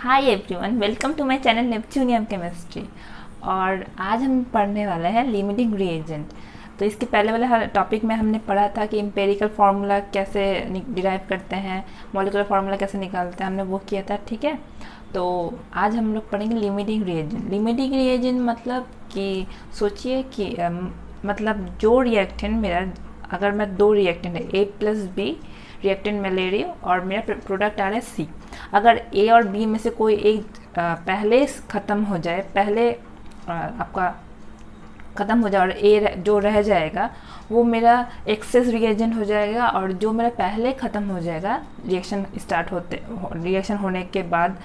Hi everyone, welcome to my channel neptunium chemistry. और आज हम पढ़ने वाले हैं लिमिटिंग रिएजेंट। तो इसके पहले वाले टॉपिक में हमने पढ़ा था कि एम्पेरिकल फार्मूला कैसे डिराइव करते हैं, मॉलिक्यूलर फार्मूला कैसे निकालते हैं, हमने वो किया था। ठीक है, तो आज हम लोग पढ़ेंगे लिमिटिंग रिएजेंट। लिमिटिंग रिएजेंट मतलब कि सोचिए कि मतलब जो रिएक्टेंट मेरा, अगर मैं दो रिएक्टेंट है A प्लस बी रिएक्टेंट में ले रही हूँ और मेरा प्रोडक्ट आ रहा है C। अगर A और B में से कोई एक पहले ख़त्म हो जाए, पहले आपका ख़त्म हो जाए और A जो रह जाएगा वो मेरा एक्सेस रिएजेंट हो जाएगा, और जो मेरा पहले ख़त्म हो जाएगा रिएक्शन होने के बाद,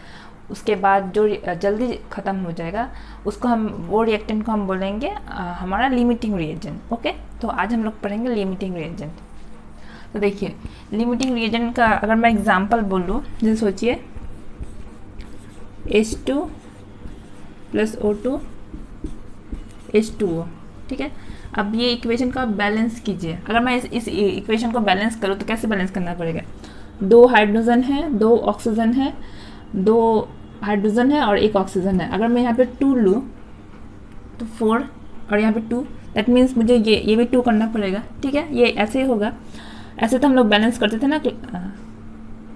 उसके बाद जो जल्दी ख़त्म हो जाएगा उसको हम, वो रिएक्टेंट को हम बोलेंगे हमारा लिमिटिंग रिएजेंट। ओके, तो आज हम लोग पढ़ेंगे लिमिटिंग रिएजेंट। तो देखिए, लिमिटिंग रिएजेंट का अगर मैं एग्जांपल बोलूँ, जैसे सोचिए H2 प्लस O2 H2O। ठीक है, अब ये इक्वेशन का बैलेंस कीजिए। अगर मैं इस इक्वेशन को बैलेंस करूँ तो कैसे बैलेंस करना पड़ेगा? दो हाइड्रोजन है, दो ऑक्सीजन है, दो हाइड्रोजन है और एक ऑक्सीजन है। अगर मैं यहाँ पे 2 लूँ तो 4 और यहाँ पे 2, दैट मीन्स मुझे ये भी 2 करना पड़ेगा। ठीक है, ये ऐसे ही होगा। ऐसे तो हम लोग बैलेंस करते थे ना।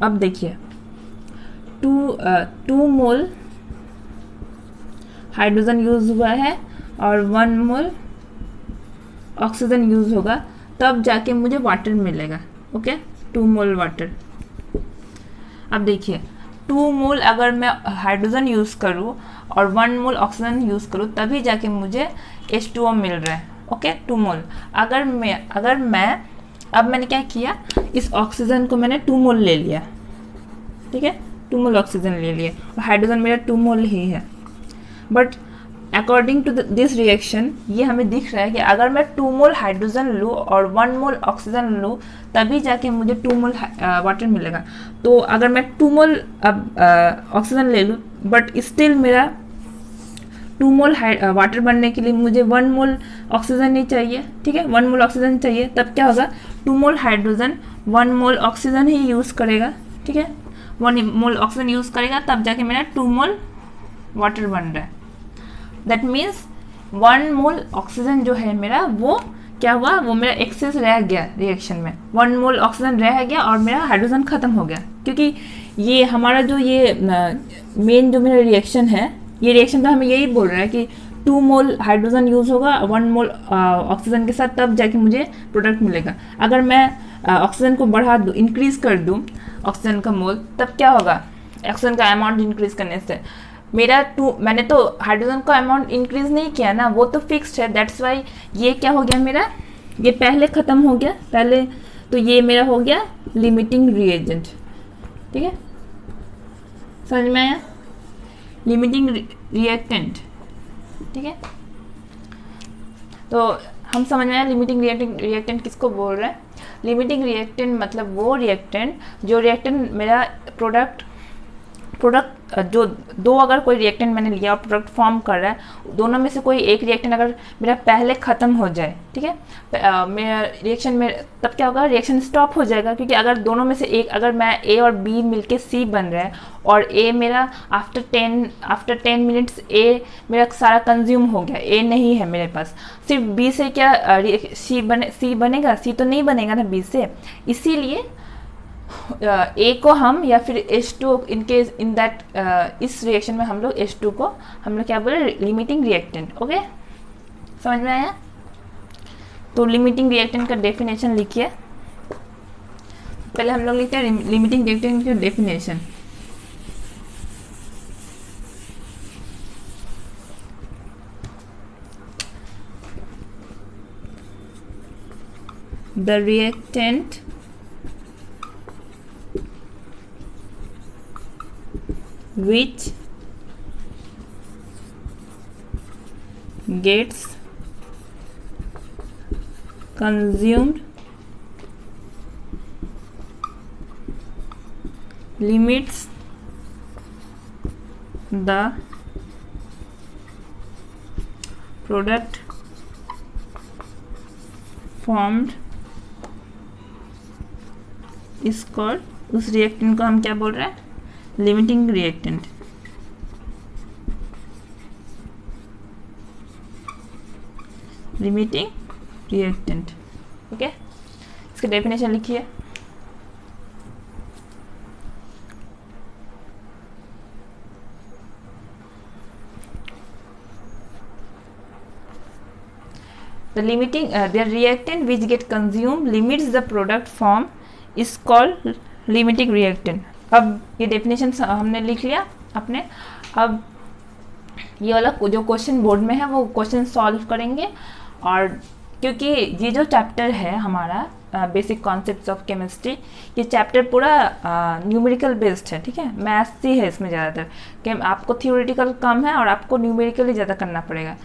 अब देखिए, 2 मोल हाइड्रोजन यूज हुआ है और 1 मोल ऑक्सीजन यूज होगा, तब जाके मुझे वाटर मिलेगा। ओके, 2 मोल वाटर। अब देखिए, 2 मोल अगर मैं हाइड्रोजन यूज़ करूँ और 1 मोल ऑक्सीजन यूज़ करूँ, तभी जाके मुझे H2O मिल रहा है। ओके, 2 मोल। अब मैंने क्या किया, इस ऑक्सीजन को मैंने 2 मोल ले लिया। ठीक है, 2 मोल ऑक्सीजन ले लिया और हाइड्रोजन मेरा 2 मोल ही है। But according to this reaction ये हमें दिख रहा है कि अगर मैं 2 मोल हाइड्रोजन लूँ और 1 मोल ऑक्सीजन लूँ, तभी जाके मुझे 2 मोल वाटर मिलेगा। तो अगर मैं 2 मोल अब ऑक्सीजन ले लूँ, बट स्टिल मेरा 2 मोल वाटर बनने के लिए मुझे 1 मोल ऑक्सीजन नहीं चाहिए। ठीक है, 1 मोल ऑक्सीजन चाहिए, तब क्या होगा, 2 मोल हाइड्रोजन 1 मोल ऑक्सीजन ही यूज़ करेगा। ठीक है, 1 मोल ऑक्सीजन यूज़ करेगा, तब जाके मेरा 2 मोल वाटर बन रहा है। दैट मीन्स 1 मोल ऑक्सीजन जो है मेरा, वो क्या हुआ, वो मेरा एक्सेस रह गया रिएक्शन में। 1 मोल ऑक्सीजन रह गया और मेरा हाइड्रोजन ख़त्म हो गया, क्योंकि ये हमारा जो ये मेन जो मेरा रिएक्शन है, ये रिएक्शन तो हमें यही बोल रहा है कि 2 मोल हाइड्रोजन यूज़ होगा 1 मोल ऑक्सीजन के साथ, तब जाके मुझे प्रोडक्ट मिलेगा। अगर मैं ऑक्सीजन को बढ़ा दूँ, इंक्रीज़ कर दूँ ऑक्सीजन का मोल, तब क्या होगा, ऑक्सीजन का अमाउंट इंक्रीज़ करने से मेरा मैंने तो हाइड्रोजन का अमाउंट इंक्रीज़ नहीं किया ना, वो तो फिक्स्ड है। दैट्स वाई ये क्या हो गया मेरा, ये पहले ख़त्म हो गया पहले, तो ये मेरा हो गया लिमिटिंग रिएजेंट। ठीक है, समझ में आया? Limiting reactant. ठीक है, तो हम समझ में आया लिमिटिंग रिएक्टेंट किसको बोल रहे हैं। लिमिटिंग रिएक्टेंट मतलब वो रिएक्टेंट, जो रिएक्टेंट मेरा प्रोडक्ट जो दो, अगर कोई रिएक्टेंट मैंने लिया और प्रोडक्ट फॉर्म कर रहा है, दोनों में से कोई एक रिएक्टेंट अगर मेरा पहले ख़त्म हो जाए, ठीक है, मेरा रिएक्शन में, तब क्या होगा, रिएक्शन स्टॉप हो जाएगा। क्योंकि अगर दोनों में से एक, अगर मैं A और B मिलके C बन रहा है और A मेरा आफ्टर 10 मिनट्स A मेरा सारा कंज्यूम हो गया, A नहीं है मेरे पास, सिर्फ B से क्या C बनेगा? C तो नहीं बनेगा ना B से। इसीलिए A को हम, या फिर H2 इस रिएक्शन में हम लोग H2 को हम लोग क्या बोले, लिमिटिंग रिएक्टेंट। ओके, समझ में आया? तो लिमिटिंग रिएक्टेंट का डेफिनेशन लिखिए। पहले हम लोग लिखते हैं लिमिटिंग रिएक्टेंट की definition. The reactant which gets consumed limits the product formed is called, उस रिएक्टेंट को हम क्या बोल रहे हैं, limiting reactant. Limiting reactant. Okay, इसकी डेफिनेशन लिखिए। The reactant which get consumed limits the product form is called limiting reactant। अब ये डेफिनेशन हमने लिख लिया अपने। अब ये वाला जो क्वेश्चन बोर्ड में है वो क्वेश्चन सॉल्व करेंगे। और क्योंकि ये जो चैप्टर है हमारा बेसिक कॉन्सेप्ट्स ऑफ केमिस्ट्री, ये चैप्टर पूरा न्यूमेरिकल बेस्ड है, ठीक है, मैथ्स ही है इसमें ज़्यादातर, कि आपको थियोरेटिकल कम है और आपको न्यूमेरिकली ज़्यादा करना पड़ेगा।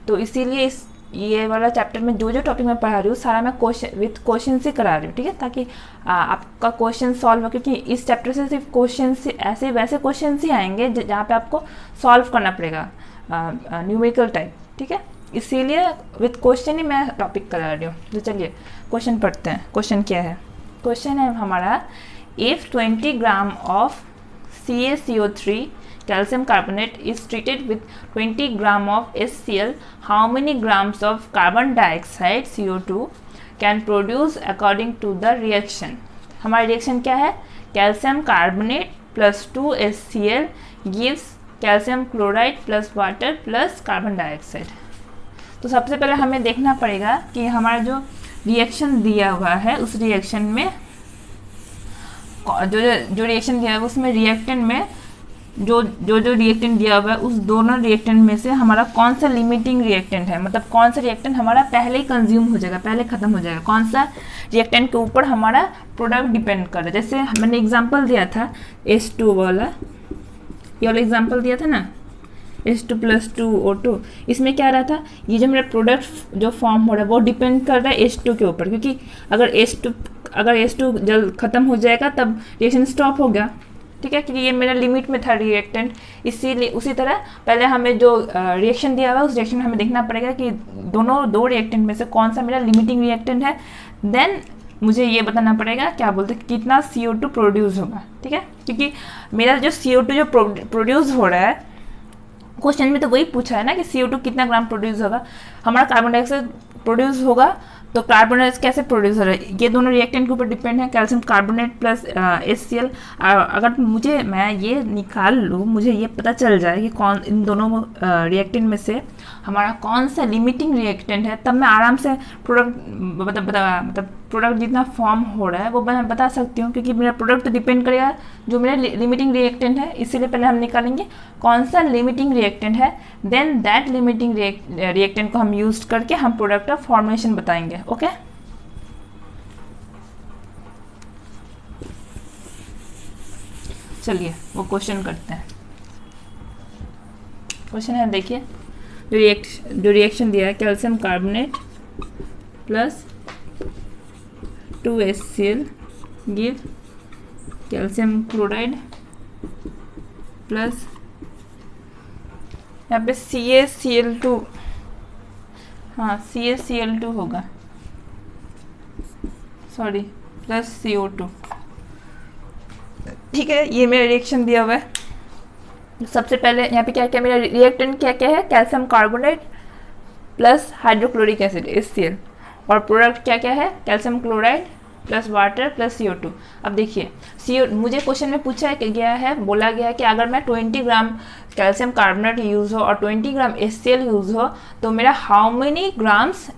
तो इसीलिए ये वाला चैप्टर में जो टॉपिक मैं पढ़ा रही हूँ सारा मैं क्वेश्चन से करा रही हूँ, ठीक है, ताकि आपका क्वेश्चन सॉल्व हो, क्योंकि इस चैप्टर से सिर्फ क्वेश्चन से ऐसे वैसे क्वेश्चन ही आएंगे जहाँ पे आपको सॉल्व करना पड़ेगा न्यूमेरिकल टाइप, ठीक है, इसीलिए विथ क्वेश्चन ही मैं टॉपिक करा रही हूँ। तो चलिए क्वेश्चन पढ़ते हैं। क्वेश्चन क्या है? क्वेश्चन है हमारा, if 20 gram of CaCO3 calcium carbonate is treated with 20 gram of HCl, how many grams of carbon dioxide CO2 can produce according to the reaction? हमारा रिएक्शन क्या है? Calcium carbonate plus 2 HCl gives calcium chloride plus water plus carbon dioxide. तो सबसे पहले हमें देखना पड़ेगा कि हमारा जो रिएक्शन दिया हुआ है उस रिएक्शन में जो रिएक्शन दिया है उसमें रिएक्टेंट में जो रिएक्टेंट दिया हुआ है उस दोनों रिएक्टेंट में से हमारा कौन सा लिमिटिंग रिएक्टेंट है, मतलब कौन सा रिएक्टेंट हमारा पहले ही कंज्यूम हो जाएगा, पहले ख़त्म हो जाएगा, कौन सा रिएक्टेंट के ऊपर हमारा प्रोडक्ट डिपेंड कर रहा है। जैसे मैंने एग्जांपल दिया था H2 वाला, ये वाला एग्जांपल दिया था ना, H2 + 2O2, इसमें क्या रहा था, ये जो मेरा प्रोडक्ट जो फॉर्म हो रहा है वो डिपेंड कर रहा है H2 के ऊपर, क्योंकि अगर H2 जल्द ख़त्म हो जाएगा तब रिएक्शन स्टॉप हो गया, ठीक है, क्योंकि ये मेरा लिमिट में था रिएक्टेंट। इसीलिए उसी तरह पहले हमें जो रिएक्शन दिया हुआ है उस रिएक्शन में हमें देखना पड़ेगा कि दो रिएक्टेंट में से कौन सा मेरा लिमिटिंग रिएक्टेंट है, देन मुझे ये बताना पड़ेगा क्या बोलते हैं कितना CO2 प्रोड्यूस होगा, ठीक है, क्योंकि मेरा जो CO2 जो प्रोड्यूस हो रहा है क्वेश्चन में तो वही पूछा है ना कि CO2 कितना ग्राम प्रोड्यूस होगा, हमारा कार्बन डाइऑक्साइड प्रोड्यूस होगा, तो कार्बन डाइऑक्साइड कैसे प्रोड्यूस हो रहा है, ये दोनों रिएक्टेंट के ऊपर डिपेंड है, कैल्शियम कार्बोनेट प्लस HCl। अगर मैं ये निकाल लूँ, मुझे ये पता चल जाए कि कौन इन दोनों रिएक्टेंट में से हमारा कौन सा लिमिटिंग रिएक्टेंट है, तब मैं आराम से मतलब प्रोडक्ट जितना फॉर्म हो रहा है वो मैं बता सकती हूँ, क्योंकि मेरा प्रोडक्ट तो डिपेंड करेगा जो मेरा लिमिटिंग रिएक्टेंट है। इसीलिए पहले हम निकालेंगे कौन सा लिमिटिंग रिएक्टेंट है, देन दैट लिमिटिंग रिएक्टेंट को हम यूज करके हम प्रोडक्ट का फॉर्मेशन बताएंगे। ओके, चलिए वो क्वेश्चन करते हैं। क्वेश्चन है, देखिए, जो रिएक्शन दिया है, calcium carbonate plus 2 HCl give calcium chloride plus यहाँ पे CaCl2, हाँ CaCl2 होगा, सॉरी, प्लस CO2, ठीक है, ये मेरा रिएक्शन दिया हुआ है। सबसे पहले यहाँ पे क्या क्या मेरा रिएक्टेंट क्या क्या है, calcium carbonate plus hydrochloric acid HCl, और प्रोडक्ट क्या क्या है, calcium chloride plus water plus CO2। अब देखिए मुझे क्वेश्चन में पूछा गया है, बोला गया है कि अगर मैं 20 ग्राम कैल्शियम कार्बोनेट यूज़ हो और 20 ग्राम HCl यूज़ हो तो मेरा how many grams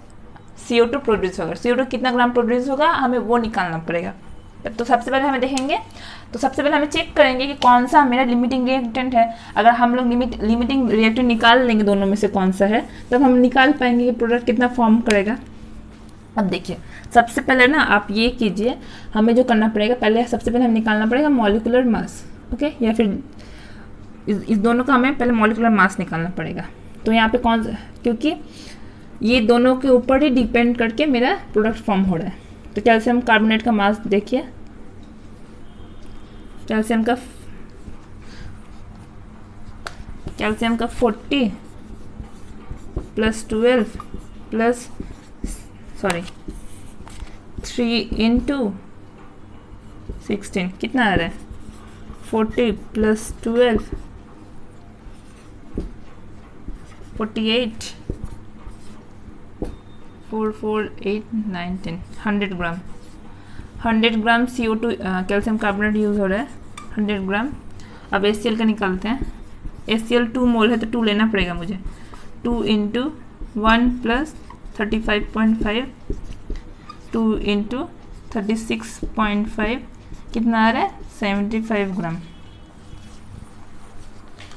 CO2 produce होगा, CO2 कितना ग्राम प्रोड्यूस होगा, हमें वो निकालना पड़ेगा। तो सबसे पहले हमें देखेंगे, तो सबसे पहले हमें चेक करेंगे कि कौन सा मेरा लिमिटिंग रिएक्टेंट है। अगर हम लोग लिमिटिंग रिएक्टेंट निकाल लेंगे दोनों में से कौन सा है, तब हम निकाल पाएंगे कि प्रोडक्ट कितना फॉर्म करेगा। अब देखिए, सबसे पहले ना आप ये कीजिए, हमें जो करना पड़ेगा पहले, सबसे पहले हमें निकालना पड़ेगा मॉलिक्यूलर मास, ओके, या फिर इस दोनों का हमें पहले मॉलिक्यूलर मास निकालना पड़ेगा। तो यहाँ पे कौन सा, क्योंकि ये दोनों के ऊपर ही डिपेंड करके मेरा प्रोडक्ट फॉर्म हो रहा है। तो कैल्शियम कार्बोनेट का मास देखिए, कैल्शियम का 40 प्लस 12 प्लस 3 × 16 कितना आ रहा है, 40 प्लस 12 48 4 4 8 9 10 100 ग्राम 100 ग्राम CO2 कैल्शियम कार्बोनेट यूज़ हो रहा है 100 ग्राम। अब HCl का निकालते हैं। HCl 2 मोल है तो 2 लेना पड़ेगा मुझे। 2 इंटू 1 प्लस 35.5 2 इंटू 36.5 कितना आ रहा है 75 ग्राम।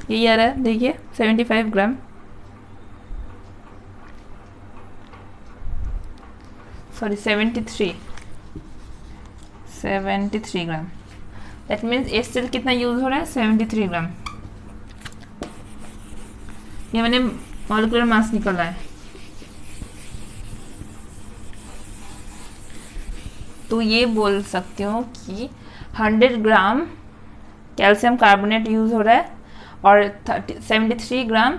यही आ रहा है, देखिए 75 gram. Sorry 73 gram. That means HCl कितना यूज हो रहा है 73 ग्राम। ये मैंने मॉलिक्यूलर मास निकाला है। तो ये बोल सकते हो कि 100 ग्राम कैल्शियम कार्बोनेट यूज हो रहा है और 73 ग्राम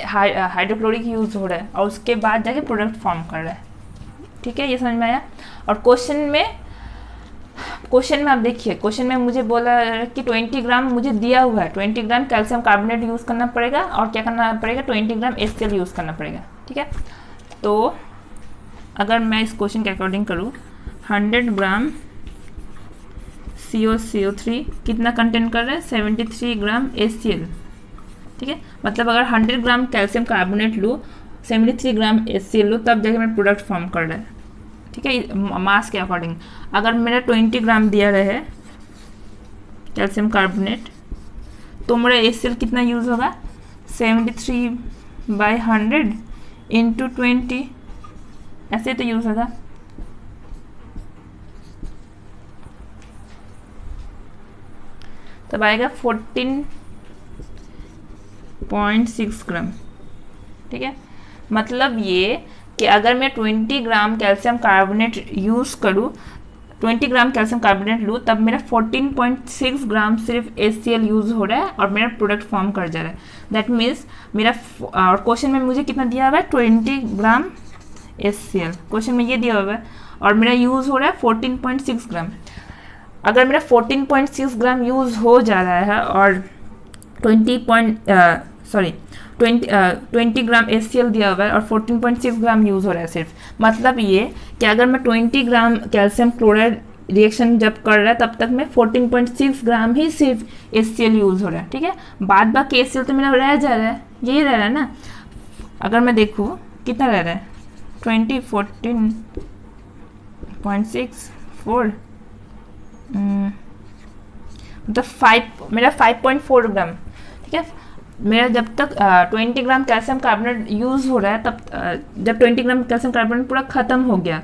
हाइड्रोक्लोरिक यूज हो रहा है और उसके बाद जाके प्रोडक्ट फॉर्म कर रहा है। ठीक है, ये समझ में आया। और क्वेश्चन में आप देखिए, क्वेश्चन में मुझे बोला कि 20 ग्राम मुझे दिया हुआ है, 20 ग्राम कैल्शियम कार्बोनेट यूज़ करना पड़ेगा और क्या करना पड़ेगा 20 ग्राम HCl यूज़ करना पड़ेगा। ठीक है, तो अगर मैं इस क्वेश्चन के अकॉर्डिंग करूँ 100 ग्राम CO3 कितना कंटेंट कर रहा है 73 ग्राम HCl। ठीक है, मतलब अगर 100 ग्राम कैल्शियम कार्बोनेट लूँ 73 ग्राम HCl लूँ तब जाके मेरा प्रोडक्ट फॉर्म कर रहा है। ठीक है, मास के अकॉर्डिंग। अगर मेरा 20 ग्राम दिया रहे कैल्शियम कार्बोनेट तो मेरा HCl कितना यूज़ होगा 73/100 इंटू 20, ऐसे तो यूज़ होगा। तब आएगा 14.6 ग्राम। ठीक है, मतलब ये कि अगर मैं 20 ग्राम कैल्शियम कार्बोनेट यूज़ करूँ 20 ग्राम कैल्शियम कार्बोनेट लूँ तब मेरा 14.6 ग्राम सिर्फ HCl यूज़ हो रहा है और मेरा प्रोडक्ट फॉर्म कर जा रहा है। दैट मीन्स मेरा और क्वेश्चन में मुझे कितना दिया हुआ है 20 ग्राम HCl, क्वेश्चन में ये दिया हुआ है और मेरा यूज़ हो रहा है 14.6 ग्राम। अगर मेरा 14.6 ग्राम यूज़ हो जा रहा है और 20 ग्राम HCl दिया हुआ है और 14.6 ग्राम यूज़ हो रहा है सिर्फ, मतलब ये कि अगर मैं 20 ग्राम कैल्शियम क्लोराइड रिएक्शन जब कर रहा है तब तक मैं 14.6 ग्राम ही सिर्फ HCl यूज़ हो रहा है। ठीक है, बाद बाकी HCl तो मेरा रह जा रहा है, यही रह रहा है ना। अगर मैं देखूँ कितना रह रहा है 14.64 मतलब 5 मेरा 5.4 ग्राम। ठीक है, मेरा जब तक 20 ग्राम कैल्शियम कार्बोनेट यूज़ हो रहा है तब जब 20 ग्राम कैल्शियम कार्बोनेट पूरा ख़त्म हो गया,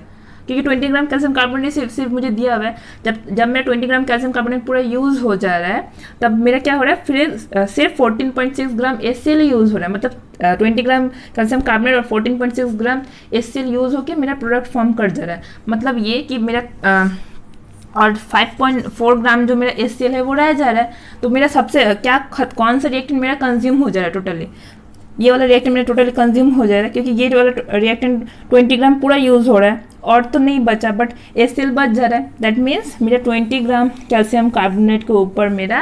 क्योंकि 20 ग्राम कैल्शियम कार्बोनेट सिर्फ मुझे दिया हुआ है, जब मेरा 20 ग्राम कैल्शियम कार्बोनेट पूरा यूज़ हो जा रहा है तब मेरा क्या हो रहा है फिर सिर्फ 14.6 ग्राम HCl यूज़ हो रहा है। मतलब 20 ग्राम कैल्शियम कार्बोनेट और 14.6 ग्राम HCl यूज़ होकर मेरा प्रोडक्ट फॉर्म कर जा रहा है। मतलब ये कि मेरा और 5.4 ग्राम जो मेरा HCl है वो रह जा रहा है। तो मेरा सबसे कौन सा रिएक्टेंट मेरा कंज्यूम हो जा रहा है टोटली, ये वाला रिएक्टेंट मेरा टोटली कंज्यूम हो जा रहा है, क्योंकि ये वाला रिएक्टेंट 20 ग्राम पूरा यूज़ हो रहा है और तो नहीं बचा, बट HCl बच जा रहा है। दैट मीन्स मेरा 20 ग्राम कैल्शियम कार्बोनेट के ऊपर मेरा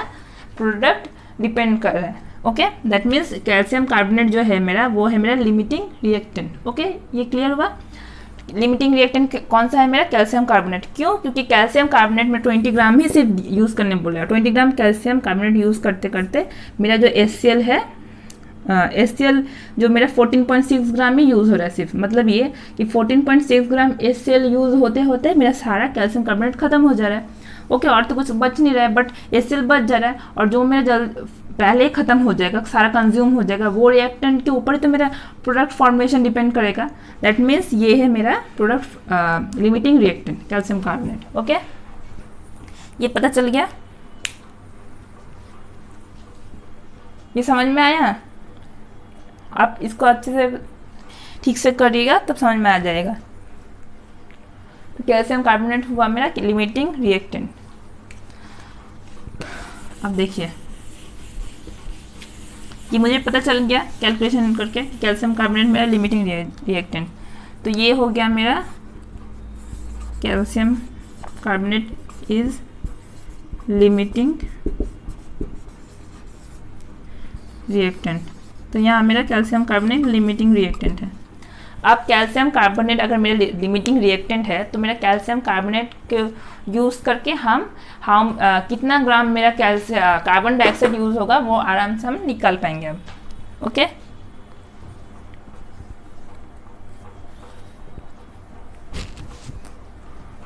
प्रोडक्ट डिपेंड कर रहा है। Okay, that means calcium carbonate जो है मेरा वो है मेरा लिमिटिंग रिएक्टेंट। ओके, ये क्लियर हुआ। लिमिटिंग रिएक्टेंट कौन सा है मेरा कैल्शियम कार्बोनेट। क्यों? क्योंकि कैल्शियम कार्बोनेट में 20 ग्राम ही सिर्फ यूज़ करने बोला है। 20 ग्राम कैल्शियम कार्बोनेट यूज़ करते करते मेरा जो HCl है HCl जो मेरा 14.6 ग्राम ही यूज़ हो रहा है सिर्फ। मतलब ये कि 14.6 ग्राम HCl यूज़ होते होते मेरा सारा कैल्शियम कार्बोनेट ख़त्म हो जा रहा है। ओके, और तो कुछ बच नहीं रहा है, बट HCl बच जा रहा है और जो मेरा पहले ही ख़त्म हो जाएगा, सारा कंज्यूम हो जाएगा, वो रिएक्टेंट के ऊपर तो मेरा प्रोडक्ट फॉर्मेशन डिपेंड करेगा। दैट मीन्स ये है मेरा product limiting reactant calcium carbonate. Okay, ये पता चल गया, ये समझ में आया। आप इसको अच्छे से ठीक से करिएगा तब समझ में आ जाएगा। तो कैल्शियम कार्बोनेट हुआ मेरा लिमिटिंग रिएक्टेंट। अब देखिए, ये मुझे पता चल गया कैलकुलेशन करके कैल्शियम कार्बोनेट मेरा लिमिटिंग रिएक्टेंट। तो ये हो गया मेरा calcium carbonate is limiting reactant. तो यहाँ मेरा कैल्शियम कार्बोनेट लिमिटिंग रिएक्टेंट है। अब कैल्शियम कार्बोनेट अगर मेरा लिमिटिंग रिएक्टेंट है तो मेरा कैल्शियम कार्बोनेट के यूज़ करके हम कितना ग्राम मेरा कार्बन डाइऑक्साइड यूज़ होगा वो आराम से हम निकाल पाएंगे अब। ओके,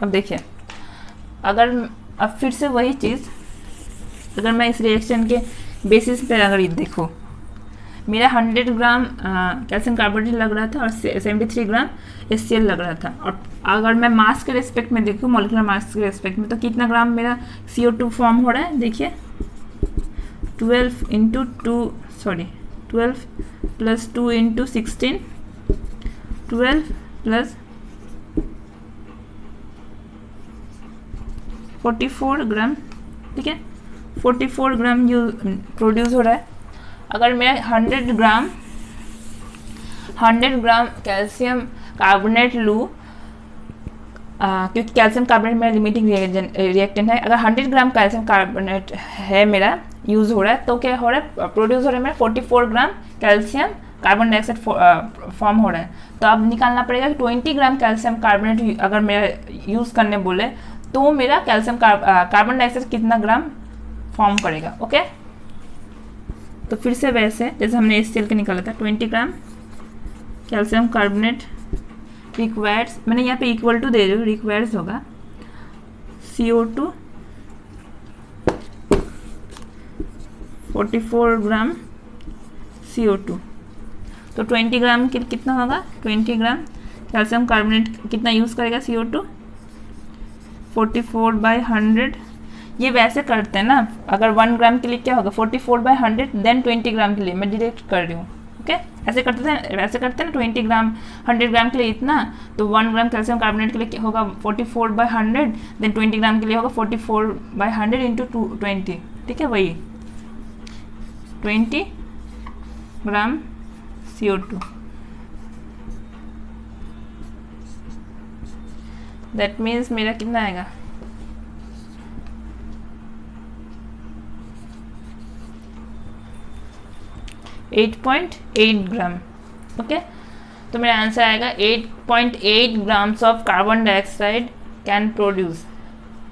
अब देखिए, अब फिर से वही चीज़, अगर मैं इस रिएक्शन के बेसिस पे अगर ये देखो, मेरा 100 ग्राम कैल्शियम कार्बोनेट लग रहा था और 73 ग्राम HCl लग रहा था, और अगर मैं मास के रेस्पेक्ट में देखूँ, मॉलिक्यूलर मास के रेस्पेक्ट में, तो कितना ग्राम मेरा CO2 फॉर्म हो रहा है, देखिए 12 प्लस 2 इंटू 16, 12 प्लस 44 ग्राम, ठीक है, 44 ग्राम प्रोड्यूस हो रहा है। अगर मैं 100 ग्राम कैल्शियम कार्बोनेट लूँ, क्योंकि कैल्शियम कार्बोनेट मेरा लिमिटिंग रिएक्टेंट है, अगर 100 ग्राम कैल्शियम कार्बोनेट है मेरा यूज़ हो रहा है, तो क्या हो रहा है, प्रोड्यूस हो रहा है मेरा 44 ग्राम कैल्शियम कार्बन डाइऑक्साइड फॉर्म हो रहा है। तो अब निकालना पड़ेगा कि 20 ग्राम कैल्शियम कार्बोनेट अगर मेरा यूज़ करने बोले तो मेरा कैल्शियम कार्बन डाइऑक्साइड कितना ग्राम फॉर्म करेगा। ओके, तो फिर से वैसे जैसे हमने HCl के निकाला था, 20 ग्राम कैल्शियम कार्बोनेट रिक्वायर्स, मैंने यहाँ पे इक्वल टू दे रही हूँ, रिक्वायर्स होगा CO2 44 ग्राम CO2, तो 20 ग्राम कितना होगा, 20 ग्राम कैल्शियम कार्बोनेट कितना यूज़ करेगा CO2, 44/100। ये वैसे करते हैं ना, अगर 1 ग्राम के लिए क्या होगा, 44/100, देन 20 ग्राम के लिए मैं डायरेक्ट कर रही हूँ। ओके, ऐसे करते हैं ना, 20 ग्राम 100 ग्राम के लिए इतना, तो 1 ग्राम कैल्शियम कार्बोनेट के लिए क्या होगा 44/100, देन 20 ग्राम के लिए होगा 44/100 इंटू 20, ठीक है, वही 20 ग्राम CO2, दैट मीन्स मेरा कितना आएगा, 8.8 ग्राम। ओके, तो मेरा आंसर आएगा 8.8 grams of carbon dioxide can produce.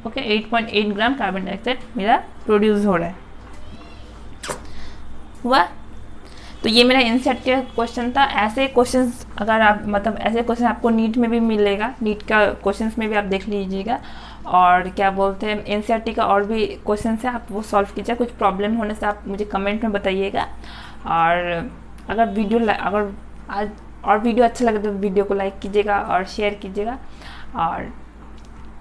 Okay, 8.8 gram carbon dioxide मेरा प्रोड्यूस हो रहा है, हुआ। तो ये मेरा एनसीईआरटी का क्वेश्चन था। ऐसे क्वेश्चंस अगर आप ऐसे क्वेश्चन आपको नीट में भी मिलेगा, नीट का क्वेश्चंस में भी आप देख लीजिएगा, और क्या बोलते हैं एनसीईआरटी का और भी क्वेश्चन है, आप वो सॉल्व कीजिए। कुछ प्रॉब्लम होने से आप मुझे कमेंट में बताइएगा, और अगर आज और वीडियो अच्छा लगे तो वीडियो को लाइक कीजिएगा और शेयर कीजिएगा, और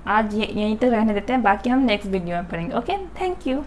आज यहीं तक रहने देते हैं, बाकी हम नेक्स्ट वीडियो में पढ़ेंगे। Okay, thank you.